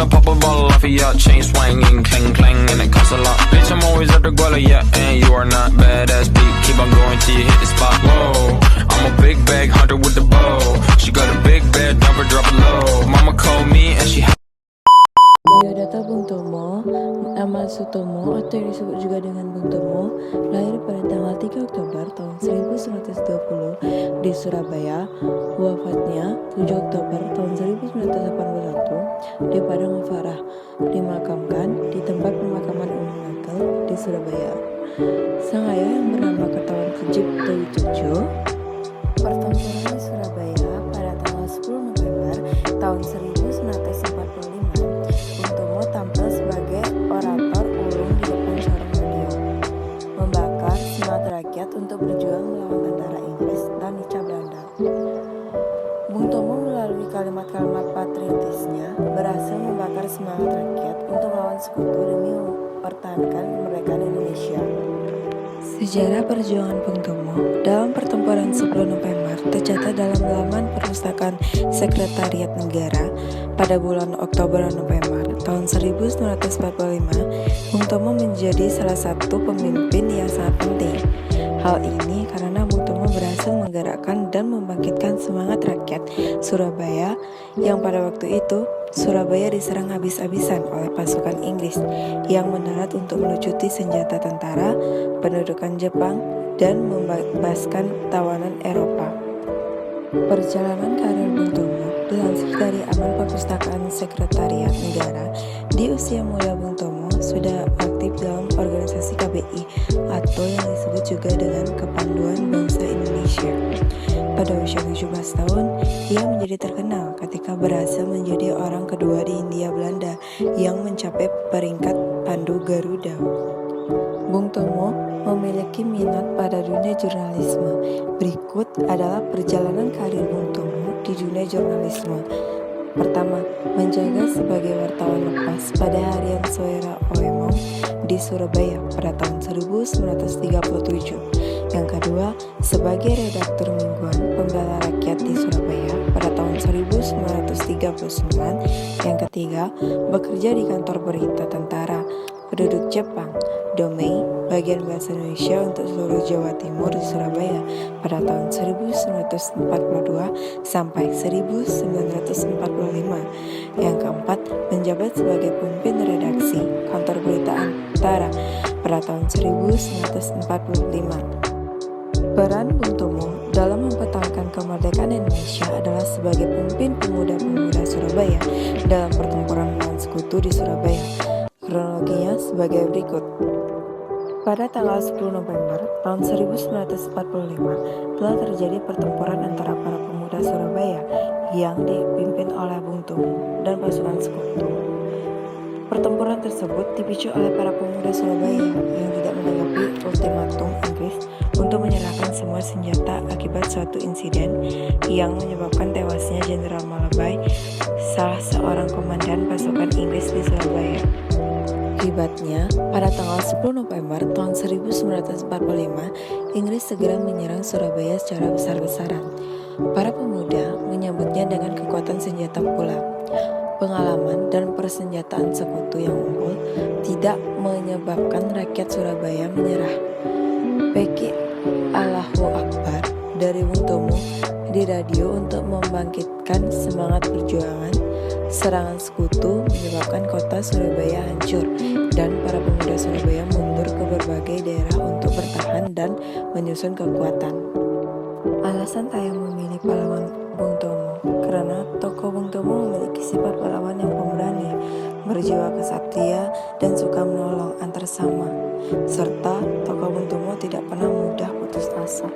wanna pop a bottle off of ya. Chain swinging, clang clang, and it costs a lot. Bitch, I'm always at the guala, yeah, and you are not badass beat. Keep on going till you hit the spot. Whoa, I'm a big bag hunter with the bow. She got a big bed, never drop it low. Mama called me and she Biodata Bung Tomo, nama Sutomo atau yang disebut juga dengan Bung Tomo, lahir pada tanggal 3 Oktober tahun 1920 di Surabaya. Wafatnya 7 Oktober tahun 1981 di Padang Farah. Dimakamkan di tempat pemakaman umum Natal di Surabaya. Sang ayah yang bernama Ketawan Kejip Dewi Tujuh. Pertempuran di Surabaya pada tanggal 10 November tahun 1945. Tampil sebagai orator ulung di depan seorang radio, membakar semangat rakyat untuk berjuang melawan tentara Inggris dan Hindia Belanda. Bung Tomo melalui kalimat-kalimat patriotisnya berhasil membakar semangat rakyat untuk melawan sekutu demi mempertahankan kemerdekaan Indonesia. Sejarah perjuangan Bung Tomo dalam pertempuran 10 November tercatat dalam laman Perpustakaan Sekretariat Negara pada bulan Oktober-November tahun 1945. Bung Tomo menjadi salah satu pemimpin yang sangat penting. Hal ini karena Bung Tomo berhasil menggerakkan dan membangkitkan semangat rakyat Surabaya yang pada waktu itu Surabaya diserang habis-habisan oleh pasukan Inggris yang mendarat untuk melucuti senjata tentara, pendudukan Jepang, dan membebaskan tawanan Eropa. Perjalanan karir Bung Tomo dilansir dari Aman Perpustakaan Sekretariat Negara. Di usia muda Bung Tomo sudah aktif dalam organisasi KBI atau yang disebut juga dengan Kepanduan Bangsa Indonesia. Pada usia 17 tahun, ia menjadi terkenal ketika berhasil menjadi orang kedua di Hindia Belanda yang mencapai peringkat Pandu Garuda. Bung Tomo memiliki minat pada dunia jurnalisme. Berikut adalah perjalanan karir Bung Tomo di dunia jurnalisme. Pertama, menjaga sebagai wartawan lepas pada harian Soera Oemong di Surabaya pada tahun 1937. Yang kedua, sebagai redaktur mingguan Pembela Rakyat di Surabaya pada tahun 1939. Yang ketiga, bekerja di kantor berita tentara penduduk Jepang, Domei, bagian bahasa Indonesia untuk seluruh Jawa Timur di Surabaya pada tahun 1942 sampai 1945. Yang keempat, menjabat sebagai pemimpin redaksi kantor berita Antara pada tahun 1945. Peran Bung Tomo dalam mempertahankan kemerdekaan Indonesia adalah sebagai pemimpin pemuda-pemuda Surabaya dalam pertempuran melawan sekutu di Surabaya. Kronologinya sebagai berikut. Pada tanggal 10 November tahun 1945 telah terjadi pertempuran antara para pemuda Surabaya yang dipimpin oleh Bung Tomo dan pasukan sekutu. Pertempuran tersebut dipicu oleh para pemuda Surabaya yang tidak menanggapi ultimatum Inggris untuk menyerahkan semua senjata akibat suatu insiden yang menyebabkan tewasnya Jenderal Malabai, salah seorang komandan pasukan Inggris di Surabaya. Akibatnya, pada tanggal 10 November tahun 1945, Inggris segera menyerang Surabaya secara besar-besaran. Para pemuda menyambutnya dengan kekuatan senjata pula. Pengalaman dan persenjataan sekutu yang unggul tidak menyebabkan rakyat Surabaya menyerah. Peki Allahu Akbar dari Bung Tomo di radio untuk membangkitkan semangat perjuangan. Serangan sekutu menyebabkan kota Surabaya hancur dan para pemuda Surabaya mundur ke berbagai daerah untuk bertahan dan menyusun kekuatan. Alasan saya memilih pahlawan Bung Tomo karena tokoh Bung Tomo memiliki sifat pahlawan yang pemberani, berjiwa kesatria dan suka menolong antar sama, serta tokoh Bung Tomo tidak pernah mudah putus asa.